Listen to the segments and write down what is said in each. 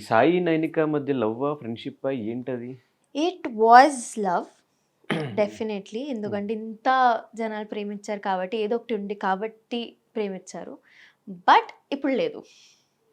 సాయి, నైనిక మధ్య లవ్వా? ఫ్రెండ్‌షిప్పా? ఏంటది? It was love definitely. హ్మ్. ఎందుకంటే ఇంత జనాలు ప్రేమించారు కాబట్టి ఏదో ఒకటి ఉంది కాబట్టి ప్రేమించారు. బట్ ఇప్పుడు లేదు.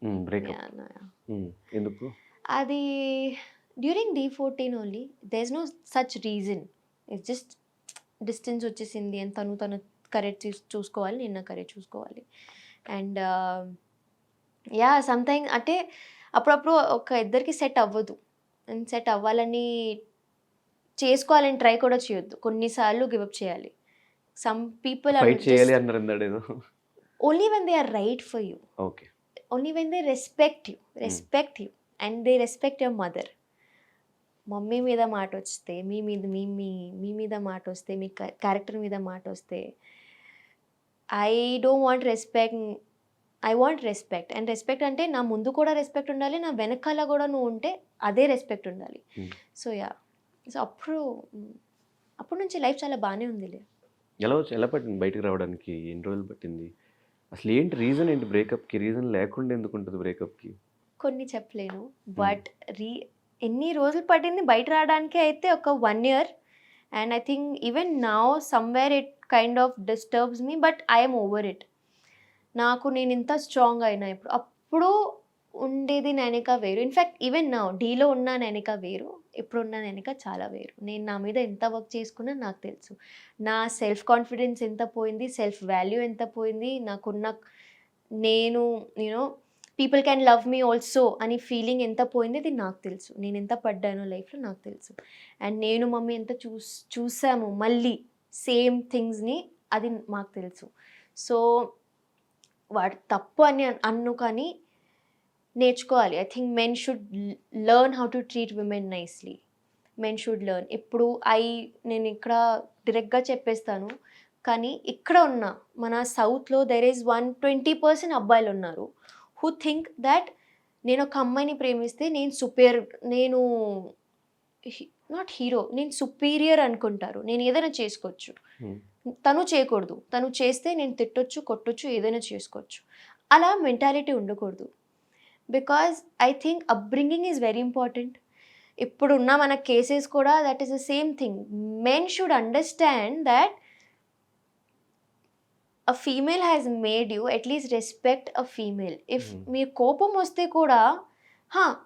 హ్మ్. బ్రేకప్. యాహ్! హ్మ్. ఎందుకు? అది during D14 only. There is no such reason. It's just distance వచ్చేసింది అండ్ తను కెరీర్ చూసుకోవాలి. నేను నా కెరీర్ చూసుకోవాలి. And yeah! సంథింగ్ అంటే అప్పుడప్పుడు ఒక ఇద్దరికి సెట్ అవ్వదు. అండ్ సెట్ అవ్వాలని చేసుకోవాలని ట్రై కూడా చేయొద్దు. కొన్ని సార్లు గివ్ అప్ చేయాలి. సమ్ పీపుల్ ఆర్ ఫైట్ చేయాలి జస్ట్ అన్నారు ఇందాడేదో. Only when they are right for you. Okay. Only when they respect you. Hmm. Respect you and they respect your mother. Mummy మీద మాటొస్తే, మీ మీద మాటొస్తే, మీ క్యారెక్టర్ మీద మాటొస్తే, I don't want respect. I want respect. And respect అంటే నా ముందు కూడా రెస్పెక్ట్ ఉండాలి. నా వెనకాల గూడా నువ్వు ఉంటే అదే రెస్పెక్ట్ ఉండాలి. హ్మ్. So yeah! సో అప్పటి నుంచి లైఫ్ చాలా బానే ఉందిలే. ఎలా పట్టింది బయటికి రావడానికి? ఎన్ని రోజులు పట్టింది? అసలేంటి రీజన్ ఏంటి బ్రేకప్‌కి? రీజన్ లేకుండా ఎందుకుంటది బ్రేకప్‌కి? కొన్ని చెప్పలేను. హ్మ్. బట్ రీ ఎన్ని రోజులు పట్టింది బయట రావడానికే అయితే ఒక 1 year. And I think even now somewhere it kind of disturbs me. But I am over it. నాకు నేనింత స్ట్రాంగ్ అయినా ఇప్పుడు. అప్పుడు ఉండేది నైనిక వేరు. ఇన్‌ఫాక్ట్ ఈవెన్ నౌ డీలో ఉన్న నైనిక వేరు. ఇప్పుడున్న నైనిక చాలా వేరు. నేను నా మీద ఎంత వర్క్ చేసుకున్నా నాకు తెలుసు. నా సెల్ఫ్ కాన్ఫిడెన్స్ ఎంత పోయింది, సెల్ఫ్ వాల్యూ ఎంత పోయింది, నాకున్న నేను you know people can love me also అని ఫీలింగ్ ఎంత పోయింది అది నాకు తెలుసు. నేనెంత పడ్డానో లైఫ్‌లో నాకు తెలుసు. అండ్ నేను మమ్మీ ఎంత చూసాము మళ్ళీ సేమ్ థింగ్స్‌ని అది మాకు తెలుసు. సో వాడు తప్పు అని అన్ను కానీ నేర్చుకోవాలి. I think men should learn how to treat women nicely. Men should learn. ఇప్పుడు నేనిక్కడ డైరెక్ట్‌గా చెప్పేస్తాను. కానీ ఇక్కడ ఉన్న మన సౌత్‌లో దేర్ ఈస్ 120% అబ్బాయిలున్నారు. హూ థింక్ థట్ నేనొక అమ్మాయిని ప్రేమిస్తే నేను హి నాట్ హీరో. నేను సుపీరియర్ అనుకుంటారు. నేనేదైనా చేసుకోవచ్చు. హ్మ్. తను చేయకూడదు. తను చేస్తే నేను తిట్టొచ్చు, కొట్టొచ్చు, ఏదైనా చేసుకోవచ్చు. అలా మెంటాలిటీ ఉండకూడదు. Because I think upbringing is very important. ఇప్పుడున్న మన కేసెస్ కూడా that is the same thing. Men should understand that a female has made you at least respect a female. If హ్మ్. మీకు కోపం వస్తే కూడా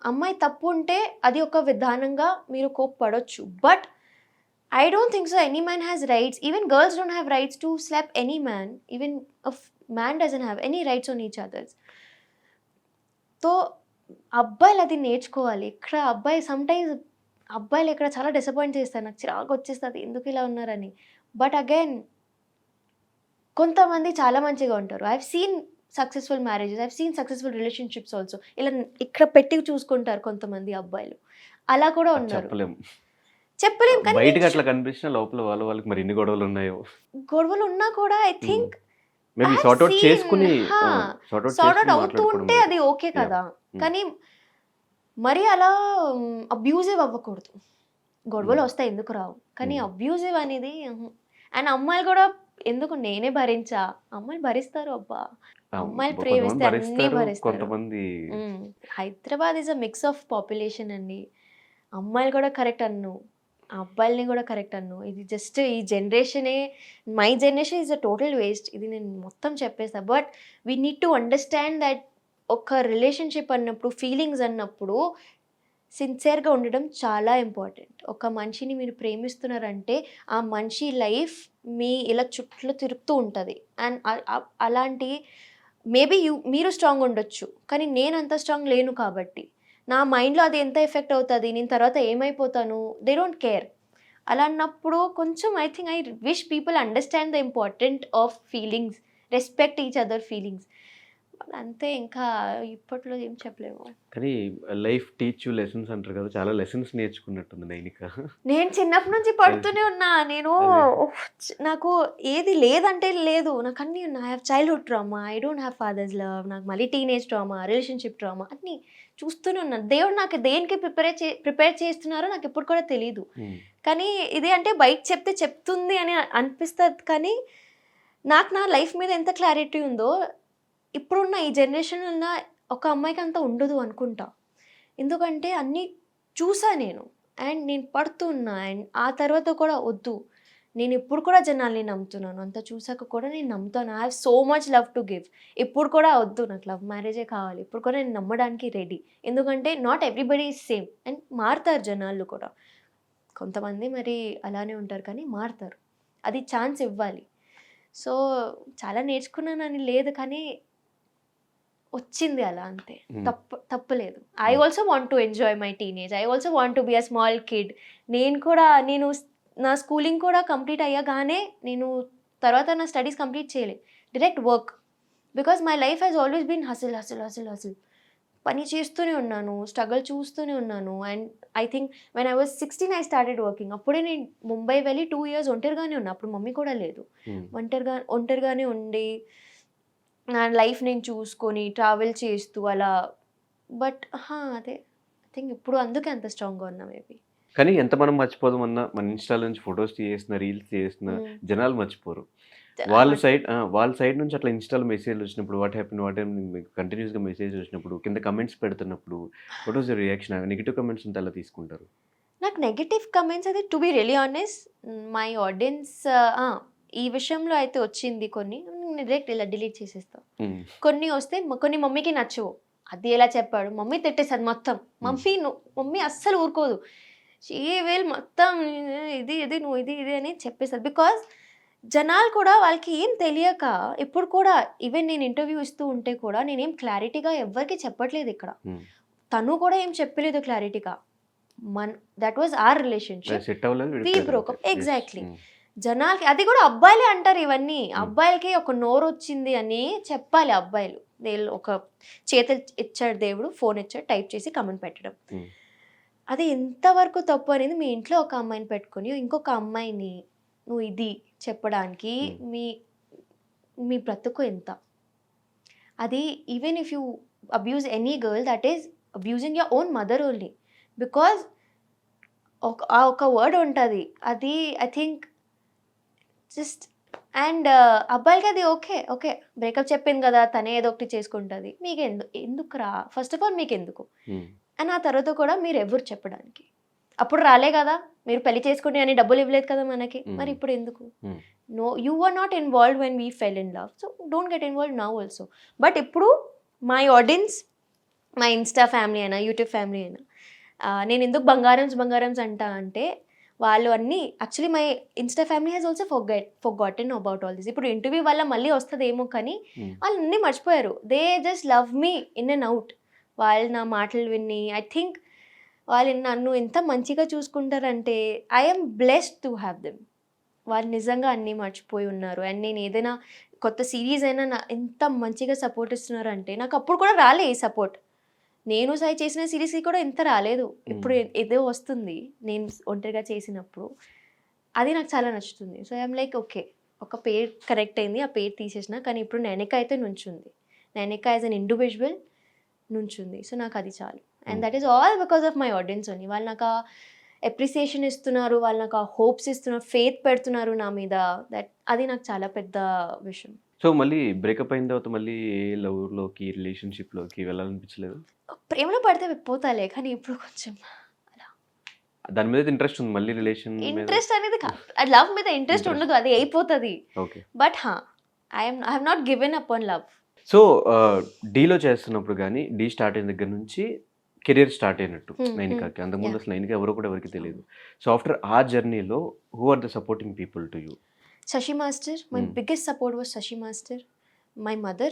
అమ్మాయి తప్పు ఉంటే అది ఒక విధానంగా మీరు కోప్పడొచ్చు. But I don't think so. Any man has rights. Even girls don't have rights to slap any man. Even a man doesn't have any rights on each others. So అబ్బాయిలు అది నేర్చుకోవాలి. ఇక్కడ సమ్‌టైమ్స్ అబ్బాయిలు ఇక్కడ చాలా డిసప్పాయింట్ చేస్తారు. నాకు చిరాకొచ్చేస్తది ఎందుకు ఇలా ఉన్నారని. బట్ అగైన్ కొంతమంది చాలా మంచిగా ఉంటారు. I have seen successful marriages. I have seen successful relationships also. ఇలా ఇక్కడ పెట్టి చూసుకుంటారు కొంతమంది అబ్బాయిలు. అలా కూడా అది ఉన్నారు. చెప్పలేం. చెప్పలేం కానీ బయటకి అట్లా కనిపించినా లోపల వాళ్ళకి మరి ఎన్ని గొడవలున్నాయో. గొడవలున్నా కూడా I hmm. Think I maybe have sort out scene చేసుకొని సార్ట్ ఔట్ సార్ట్ ఔట్ చేసుకొని అవుతూ మాట్లాడుకోవడం ఉంటే వేరు. అది ఓకే యాహ్! కదా! హ్మ్. కానీ మరీ అలా అబ్యూజివ్ అవ్వకూడదు. హ్మ్. గొడవలొస్తాయి ఎందుకు రావు. కానీ హ్మ్. అబ్యూజివ్ అనేది అండ్ అమ్మాయిలు కూడా ఎందుకు నేనే భరించా. అమ్మాయిలు భరిస్తారు అబ్బా! అమ్మాయిలు కొంతమంది ప్రేమిస్తే అన్నీ భరిస్తారు. భరిస్తారు. కొంతమంది హ్మ్. Hyderabad is a mix of population అండి. అమ్మాయిలు కూడా కరెక్ట్ అనను. అబ్బాయిలని కూడా కరెక్ట్ అనను. ఇది జస్ట్ ఈ జనరేషనే my generation is a total waste. ఇది నేను మొత్తం చెప్పేసా. But we need to understand that ఒక రిలేషన్‌షిప్ అన్నప్పుడు, ఫీలింగ్స్ అన్నప్పుడు సిన్సియర్‌గా ఉండడం చాలా ఇంపార్టెంట్. ఒక మనిషిని మీరు ప్రేమిస్తున్నారంటే, ఆ మనిషి లైఫ్ మీ ఇలా చుట్టూ తిరుగుతూ ఉంటది. అండ్ అలాంటి మేబీ మీరు స్ట్రాంగ్ ఉండొచ్చు. కానీ నేను అంత స్ట్రాంగ్ లేను కాబట్టి. నా మైండ్‌లో అది ఎంత ఎఫెక్ట్ అవుతది, నేను తర్వాత ఏమైపోతాను, దే డోంట్ కేర్. అలా అన్నప్పుడు కొంచెం I wish people understand the important of feelings. Respect each other feelings. అంతే ఇంకా ఇప్పట్లో ఏం చెప్పలేము. కానీ లైఫ్ టీచ్ యూ లెసన్స్ అంటారు కదా! చాలా లెసన్స్ నేర్చుకున్నట్టుంది నైనిక. నేను చిన్నప్పటి నుంచి అది పడుతూనే ఉన్నా. నేను అదే. నాకు ఏది లేదంటే లేదు. నాకన్నీ ఉన్నాయి. I have childhood trauma. I don't have fathers love. నాకు మళ్ళీ టీనేజ్ ట్రామా, రిలేషన్‌షిప్ ట్రామా అన్నీ చూస్తూనే ఉన్నాను. దేవుడు నాకు దేనికి ప్రిపేర్ చేస్తున్నారో నాకిప్పుడు కూడా తెలీదు. హ్మ్. కానీ ఇది అంటే బయట చెప్తే చెప్తుంది అని అనిపిస్తది కానీ, నాకు నా లైఫ్ మీద ఎంత క్లారిటీ ఉందో, ఇప్పుడున్న ఈ జనరేషన్‌లో ఉన్న ఒక అమ్మాయికి అంత ఉండదు అనుకుంటా. ఎందుకంటే అన్నీ చూసా నేను. అండ్ నేను పడుతున్నా. అండ్ ఆ తర్వాత కూడా వద్దు. నేను ఇప్పుడు కూడా జనాల్ని నమ్ముతున్నాను. అంత చూసాక కూడా నేను నమ్ముతాను. I have so much love to give. ఇప్పుడు కూడా వద్దు, నాకు లవ్ మ్యారేజే కావాలి. ఇప్పుడు కూడా నేను నమ్మడానికి రెడీ. ఎందుకంటే not everybody is same. And మారుతారు జనాలు కూడా. కొంతమంది మరి అలానే ఉంటారు కానీ మారుతారు. అది ఛాన్స్ ఇవ్వాలి. సో చాలా నేర్చుకున్నానని లేదు కానీ వచ్చింది అలా అంతే. తప్పులేదు. I also want to enjoy my teenage. I also want to be a small kid. నేను నా స్కూలింగ్ కూడా కంప్లీట్ అయ్యగానే నేను తర్వాత నా స్టడీస్ కంప్లీట్ చేయలేదు. Direct work. Because my life has always been hustle hustle hustle hustle. పని చేస్తూనే ఉన్నాను, స్ట్రగల్ చూస్తూనే ఉన్నాను. And I think when I was 16 I started working. అప్పుడే నేను ముంబై వెళ్ళి 2 years ఒంటరిగానే ఉన్నా. అప్పుడు మమ్మీ కూడా లేదు. ఒంటరిగానే ఉండి నా లైఫ్ నేను చూసుకొని ట్రావెల్ చేస్తూ అలా. బట్ అదే ఐ థింక్ ఇప్పుడు అందుకే అంత స్ట్రాంగ్గా ఉన్నా మేబీ. కానీ ఎంత మనం మర్చిపోదామన్నా మన ఇన్‌స్టా‌లో నుంచి ఫోటోస్ తీసేసిన, రీల్స్ చేసిన జనాలు మర్చిపోరు. వాళ్ళ సైడ్ నుంచి అట్లా ఇన్‌స్టా‌లో మెసేజ్‌లు వచ్చినప్పుడు వాట్ హ్యాపెన్ మీకు కంటిన్యూస్‌గా మెసేజ్ వచ్చినప్పుడు కింద కమెంట్స్ పెడుతున్నప్పుడు what was your reaction? Negative comments ఉంటే ఎలా తీసుకుంటారు? నాకు నెగెటివ్ కమెంట్స్ అయితే to be really honest my audience ఈ విషయంలో అయితే వచ్చింది కొన్ని. డైరెక్ట్ ఇలా డిలీట్ చేసేస్తా. కొన్ని వస్తే కొన్ని మమ్మీకి నచ్చవు. అది ఎలా చెప్పాడు, మమ్మీ తిట్టేస్తుంది మొత్తం. మమ్మీ అస్సలు ఊరుకోదు. షీ విల్ మొత్తం ఇది ఇది నువ్వు ఇది ఇది అని చెప్పేస్తారు. బికాజ్ జనాలు కూడా వాళ్ళకి ఏం తెలియక ఇప్పుడు కూడా ఈవెన్ నేను ఇంటర్వ్యూ ఇస్తూ ఉంటే కూడా నేనేం క్లారిటీగా ఎవరికి చెప్పట్లేదు ఇక్కడ. తను కూడా ఏం చెప్పలేదు క్లారిటీగా. That was our relationship, we broke up. Exactly. జనాలకి అది కూడా అబ్బాయిలే అంటారు ఇవన్నీ. అబ్బాయిలకి ఒక నోరు వచ్చింది అని చెప్పాలి అబ్బాయిలు. ఒక చేతులు ఇచ్చాడు దేవుడు, ఫోన్ ఇచ్చాడు, టైప్ చేసి కమెంట్ పెట్టడం. అది ఎంతవరకు తప్పు అనేది మీ ఇంట్లో ఒక అమ్మాయిని పెట్టుకొని ఇంకొక అమ్మాయిని నువ్వు ఇది చెప్పడానికి మీ బ్రతుకు ఎంత? అది even if you abuse any girl that is abusing your own mother only. Because ఒక వర్డ్ ఉంటుంది అది ఐ థింక్ జస్ట్. అండ్ అబ్బాయిలకి అది ఓకే బ్రేకప్ చెప్పింది కదా తనే ఏదో ఒకటి చేసుకుంటుంది. మీకు ఎందుకురా? ఫస్ట్ ఆఫ్ ఆల్ మీకు ఎందుకు? అండ్ ఆ తర్వాత కూడా మీరు ఎవరు చెప్పడానికి? అప్పుడు రాలే కదా, మీరు పెళ్లి చేసుకుని అని డబ్బులు ఇవ్వలేదు కదా మనకి. మరి ఇప్పుడు ఎందుకు? No, you are not involved when we fell in love. So don't get involved now also. But ఇప్పుడు my audience, my Insta family అయినా యూట్యూబ్ ఫ్యామిలీ అయినా, నేను ఎందుకు బంగారమ్స్ అంటా అంటే వాళ్ళు అన్నీ actually my Insta family has also forgotten about all this. ఇప్పుడు ఇంటర్వ్యూ వల్ల మళ్ళీ వస్తుందేమో కానీ వాళ్ళు అన్నీ మర్చిపోయారు. They just love me in and out. వాళ్ళు నా మాటలు విని ఐ థింక్ వాళ్ళు నన్ను ఎంత మంచిగా చూసుకుంటారంటే I'm blessed to have them. వాళ్ళు నిజంగా అన్నీ మర్చిపోయి ఉన్నారు. అండ్ నేను ఏదైనా కొత్త సిరీస్ అయినా ఎంత మంచిగా సపోర్ట్ ఇస్తున్నారంటే నాకు అప్పుడు కూడా రాలే ఈ సపోర్ట్. నేను చేసిన సిరీస్కి కూడా ఇంత రాలేదు. ఇప్పుడు ఏదో వస్తుంది నేను ఒంటరిగా చేసినప్పుడు. అది నాకు చాలా నచ్చుతుంది. సో ఐఎమ్ లైక్ ఓకే, ఒక పేరు కరెక్ట్ అయింది, ఆ పేరు తీసేసిన. కానీ ఇప్పుడు నైనిక అయితే నుంచుంది. నైనిక యాజ్ అన్ ఇండివిజువల్ నుంచుంది. సో నాకు అది చాలు. And that is all because of my audience only. వాళ్ళు నాకు అప్రిసియేషన్ ఇస్తున్నారు, వాళ్ళు నాకు హోప్స్ ఇస్తున్నారు, ఫెయిత్ పెడుతున్నారు నా మీద. అది నాకు చాలా పెద్ద విషయం. సో మళ్ళీ బ్రేకప్ అయిన తర్వాత మళ్ళీ ఏ లవ్లోకి రిలేషన్షిప్లోకి వెళ్ళాలనిపించలేదు? ప్రేమలో పడితే పోతాలే, కానీ ఇప్పుడు కొంచెం అలా దాని మీద ఇంట్రెస్ట్ ఉంది మళ్ళీ రిలేషన్ ఇంట్రెస్ట్ అనేది లవ్ మీద ఇంట్రెస్ట్ ఉండదు, అది అయిపోతుంది. But I have not given up on love. So డీలో చేస్తున్నప్పుడు కానీ డీ స్టార్ట్ అయిన దగ్గర నుంచి కెరియర్ స్టార్ట్ అయినట్టు నైనికాకి. అంతకుముందు అసలు నైనిక ఎవరో కూడా ఎవరికి తెలియదు. సో ఆఫ్టర్ ఆ జర్నీలో who are the supporting people to you? Shashi Master, my biggest support was Shashi Master, my mother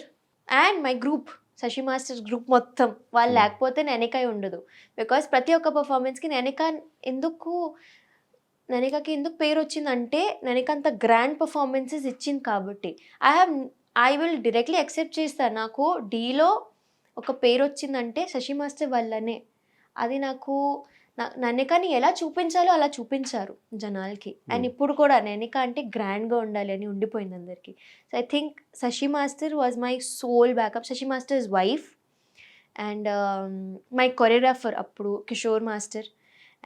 and my group. Shashi Master's group మొత్తం వాళ్ళు లేకపోతే నైనిక ఉండదు. బికాస్ ప్రతి ఒక్క పర్ఫార్మెన్స్కి నైనికకి ఎందుకు పేరు వచ్చిందంటే నైనిక అంత గ్రాండ్ పర్ఫార్మెన్సెస్ ఇచ్చింది కాబట్టి. ఐ విల్ డైరెక్ట్లీ యాక్సెప్ట్ చేస్తాను. నాకు డీలో ఒక పేరు వచ్చిందంటే శశి మాస్టర్ వల్లనే. అది నాకు నైనికని ఎలా చూపించాలో అలా చూపించారు జనాలకి. అండ్ ఇప్పుడు కూడా నైనిక అంటే గ్రాండ్గా ఉండాలి అని ఉండిపోయింది అందరికీ. So I think Shashi master was my soul backup. Shashi master's wife and my choreographer అప్పుడు Kishore master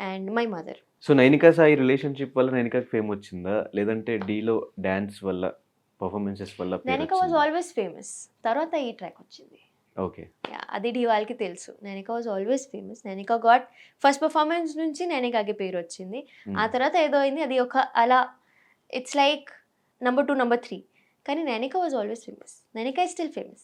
and my mother. So Nainika Sai relationship వల్ల నైనికకి ఫేమ్ వచ్చిందా, లేదంటే డీలో డాన్స్ వల్ల పర్ఫార్మెన్సెస్ వల్ల? Nainika was always famous. తర్వాత ఈ ట్రాక్ వచ్చింది. ఓకే. అది ఢీ వాళ్ళకి తెలుసు. Nainika was always famous. Nainika got first performance నుంచి నైనికాకి పేరు వచ్చింది. ఆ తర్వాత ఏదో అయింది. అది ఒక అలా ఇట్స్ లైక్ నంబర్ 2, నంబర్ 3. కానీ Nainika was always famous. Nainika is still famous.